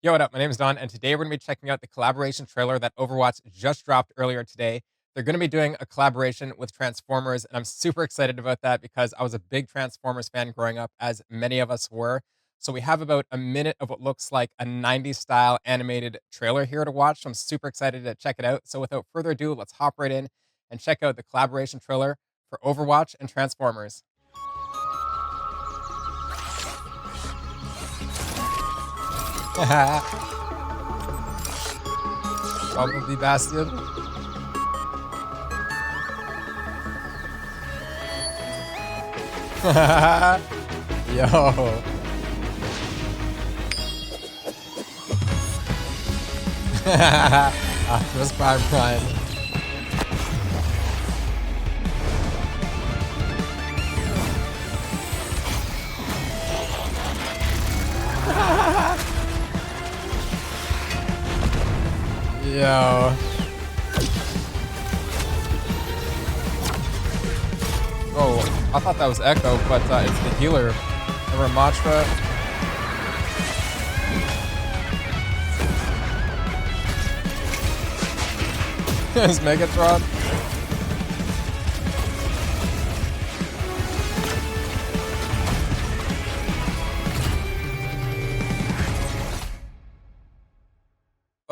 Yo, what up? My name is Don, and today we're going to be checking out the collaboration trailer that Overwatch just dropped earlier today. They're going to be doing a collaboration with Transformers, and I'm super excited about that because I was a big Transformers fan growing up, as many of us were. So we have about a minute of what looks like a 90s style animated trailer here to watch. So I'm super excited to check it out. So without further ado, let's hop right in and check out the collaboration trailer for Overwatch and Transformers. Bumblebee Bastion. Yo. Optimus Prime. Yo. Oh, I thought that was Echo, but it's the healer. The Ramatra. It's Megatron.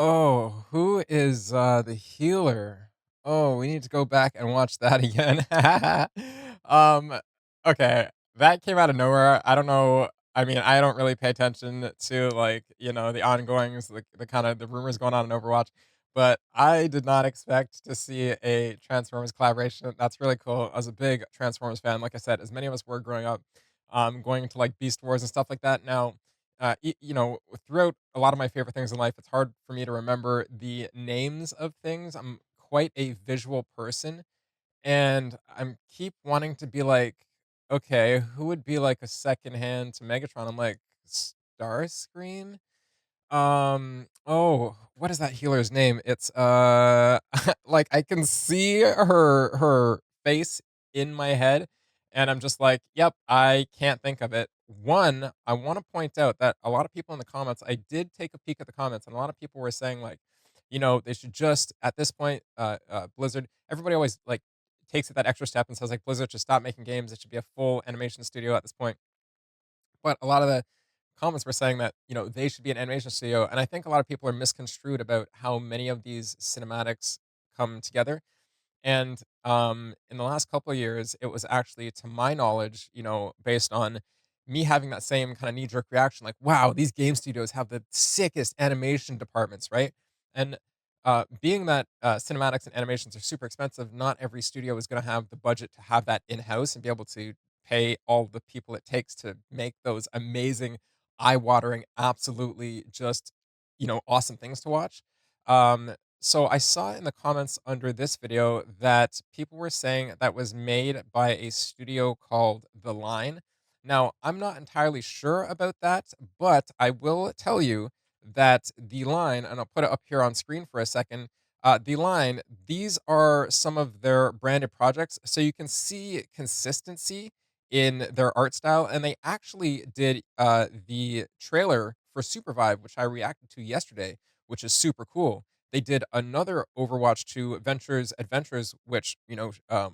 Oh, who is the healer? Oh, we need to go back and watch that again. um, okay, that came out of nowhere. I don't know. I mean, I don't really pay attention to like, the ongoings, the kind of the rumors going on in Overwatch, but I did not expect to see a Transformers collaboration. That's really cool. I was a big Transformers fan, like I said, as many of us were growing up, going into like Beast Wars and stuff like that. Now, throughout a lot of my favorite things in life, it's hard for me to remember the names of things. I'm quite a visual person, and I'm keep wanting to be like, okay, who would be like a second hand to Megatron? I'm like, Starscream? Oh, what is that healer's name? It's like I can see her face in my head and I'm just like, "Yep, I can't think of it." One, I want to point out that a lot of people in the comments, I did take a peek at the comments and a lot of people were saying like, they should just at this point Blizzard, everybody always like takes it that extra step and says like Blizzard should stop making games. It should be a full animation studio at this point. But a lot of the comments were saying that, they should be an animation studio, and I think a lot of people are misconstrued about how many of these cinematics come together. And, in the last couple of years, it was actually, to my knowledge, based on me having that same kind of knee-jerk reaction, like, "Wow, these game studios have the sickest animation departments," right? And, being that, cinematics and animations are super expensive, not every studio is gonna have the budget to have that in-house and be able to pay all the people it takes to make those amazing, eye-watering, absolutely just, awesome things to watch. So I saw in the comments under this video that people were saying that was made by a studio called The Line. Now, I'm not entirely sure about that, but I will tell you that The Line, and I'll put it up here on screen for a second. The Line, these are some of their branded projects, so you can see consistency in their art style, and they actually did the trailer for Supervive, which I reacted to yesterday, which is super cool. They did another Overwatch 2 Ventures Adventures, which,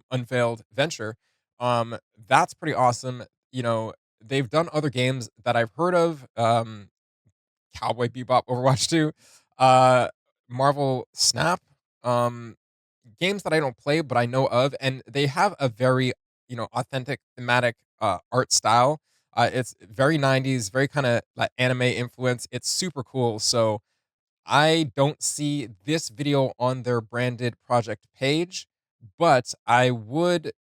unveiled Venture. That's pretty awesome. They've done other games that I've heard of, Cowboy Bebop, Overwatch 2, uh, Marvel Snap, um, games that I don't play, but I know of, and they have a very, authentic thematic, art style. It's very 90s, very kinda like anime influence. It's super cool, so I don't see this video on their branded project page, but it wouldn't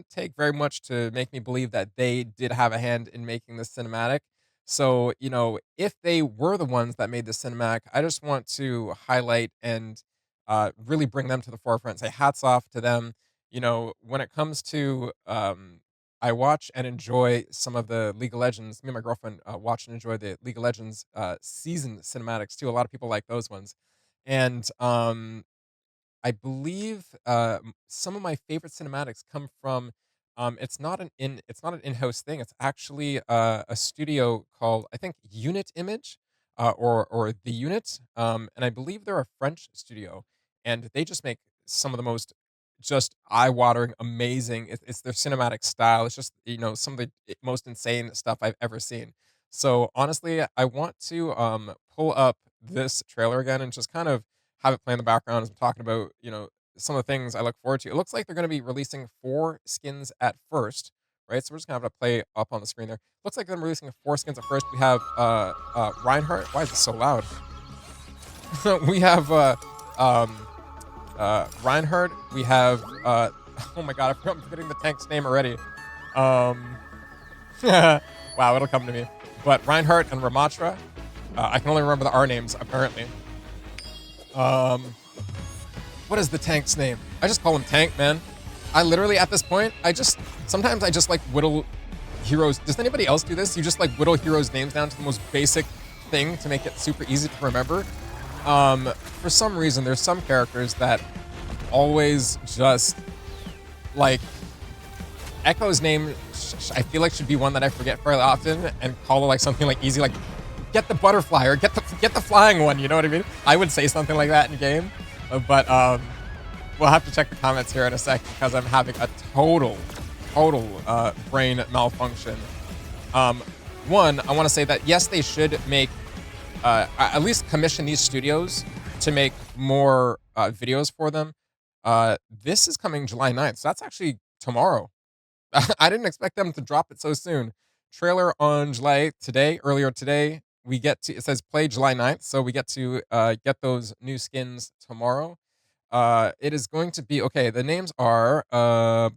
take very much to make me believe that they did have a hand in making this cinematic. So, if they were the ones that made the cinematic, I just want to highlight and really bring them to the forefront. Say hats off to them. When it comes to I watch and enjoy some of the League of Legends. Me and my girlfriend watch and enjoy the League of Legends season cinematics too. A lot of people like those ones, and I believe some of my favorite cinematics come from. It's not an in-house thing. It's actually a studio called, I think, Unit Image. or the unit, and I believe they're a French studio, and they just make some of the most just eye-watering, amazing. It's their cinematic style. It's just some of the most insane stuff I've ever seen. So honestly, I want to pull up this trailer again and just kind of have it play in the background as I'm talking about some of the things I look forward to. It looks like they're going to be releasing 4 skins at first, right? So we're just gonna have to play up on the screen there. Looks like they're releasing 4 skins at first. We have Reinhardt. Why is it so loud? We have um Reinhardt. We have oh my god, I'm forgetting the tank's name already. Um wow, it'll come to me. But Reinhardt and Ramatra. I can only remember the R names apparently. Um what is the tank's name? I just call him Tank, man. I literally at this point, sometimes I just like whittle heroes. Does anybody else do this? You just like whittle heroes' names down to the most basic thing to make it super easy to remember. For some reason, there's some characters that always just like Echo's name. I feel like should be one that I forget fairly often and call it like something like easy, like get the butterfly or get the flying one. You know what I mean? I would say something like that in game, but we'll have to check the comments here in a sec because I'm having a total brain malfunction. One, I want to say that yes, they should make at least commission these studios to make more videos for them. This is coming July 9th, so that's actually tomorrow. I didn't expect them to drop it so soon. Trailer on July 8th today, earlier today. It says play July 9th, so we get to get those new skins tomorrow. It is going to be okay. The names are oh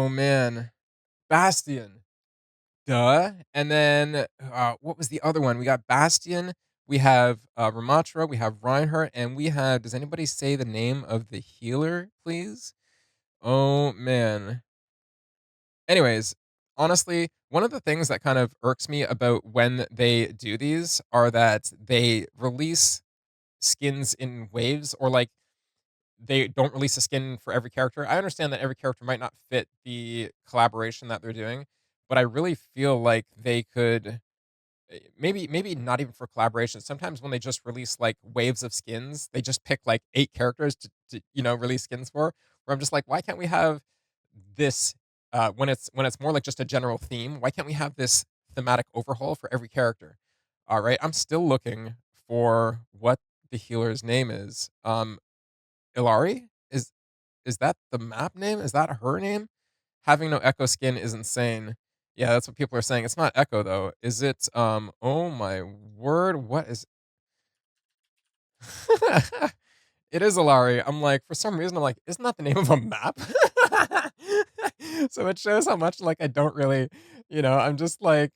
man, Bastion, duh, and then what was the other one? We got Bastion, we have Ramatra, we have Reinhardt, and we have. Does anybody say the name of the healer, please? Oh man. Anyways, honestly, one of the things that kind of irks me about when they do these are that they release skins in waves or like they don't release a skin for every character. I understand that every character might not fit the collaboration that they're doing, but I really feel like they could maybe not even for collaboration. Sometimes when they just release like waves of skins, they just pick like 8 characters to release skins for. Where I'm just like, why can't we have this when it's more like just a general theme? Why can't we have this thematic overhaul for every character? All right, I'm still looking for what the healer's name is. Ilari? Is that the map name? Is that her name? Having no Echo skin is insane. Yeah, that's what people are saying. It's not Echo though. Is it oh my word, what is it is Ilari. I'm like, for some reason, I'm like, isn't that the name of a map? So it shows how much like I don't really, I'm just like,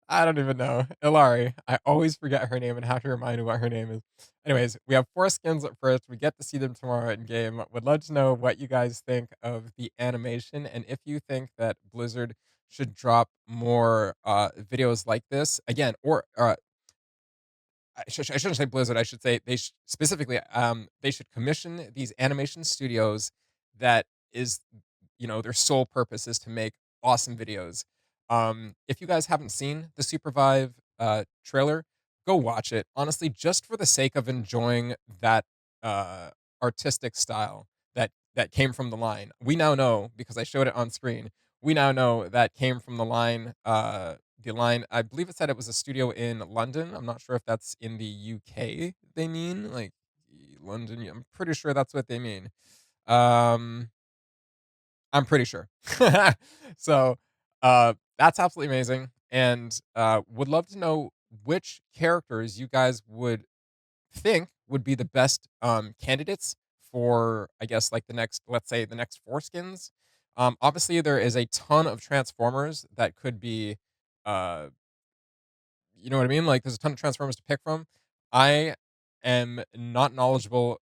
I don't even know. Ilari. I always forget her name and have to remind me what her name is. Anyways, we have 4 skins at first. We get to see them tomorrow in game. Would love to know what you guys think of the animation and if you think that Blizzard should drop more videos like this again, or I shouldn't say Blizzard. I should say specifically they should commission these animation studios that is their sole purpose is to make awesome videos. If you guys haven't seen the Supervive trailer, go watch it. Honestly, just for the sake of enjoying that uh, artistic style that came from the line. We now know because I showed it on screen. We now know that came from the line. The line, I believe it said it was a studio in London. I'm not sure if that's in the UK. They mean like London. I'm pretty sure that's what they mean. Um, I'm pretty sure. So, that's absolutely amazing, and, would love to know which characters you guys would think would be the best, candidates for, I guess, like, the next let's say, the next 4 skins. Obviously, there is a ton of Transformers that could be, uh, you know what I mean? Like, there's a ton of Transformers to pick from. I am not knowledgeable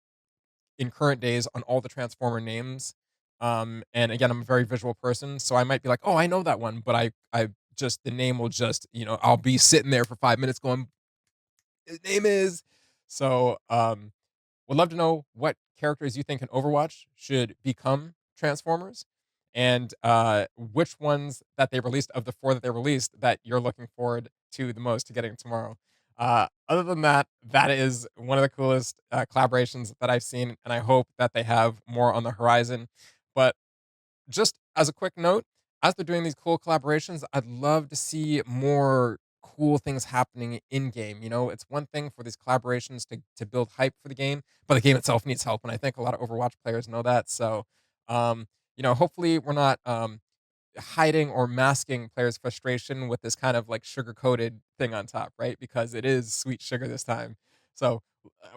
in current days on all the Transformer names. And again, I'm a very visual person, so I might be like, "Oh, I know that one," but I just the name will just, I'll be sitting there for 5 minutes going, "His name is." So, would love to know what characters you think in Overwatch should become Transformers, and which ones that they released of the 4 that they released that you're looking forward to the most to getting tomorrow. Other than that, that is one of the coolest collaborations that I've seen, and I hope that they have more on the horizon. But just as a quick note, as they're doing these cool collaborations, I'd love to see more cool things happening in game. You know, it's one thing for these collaborations to build hype for the game, but the game itself needs help, and I think a lot of Overwatch players know that. So, um, hopefully we're not hiding or masking players' frustration with this kind of like sugar coated thing on top, right? Because it is sweet sugar this time. So,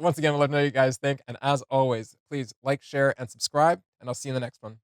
once again, I'd love to know what you guys think. And as always, please like, share, and subscribe. And I'll see you in the next one.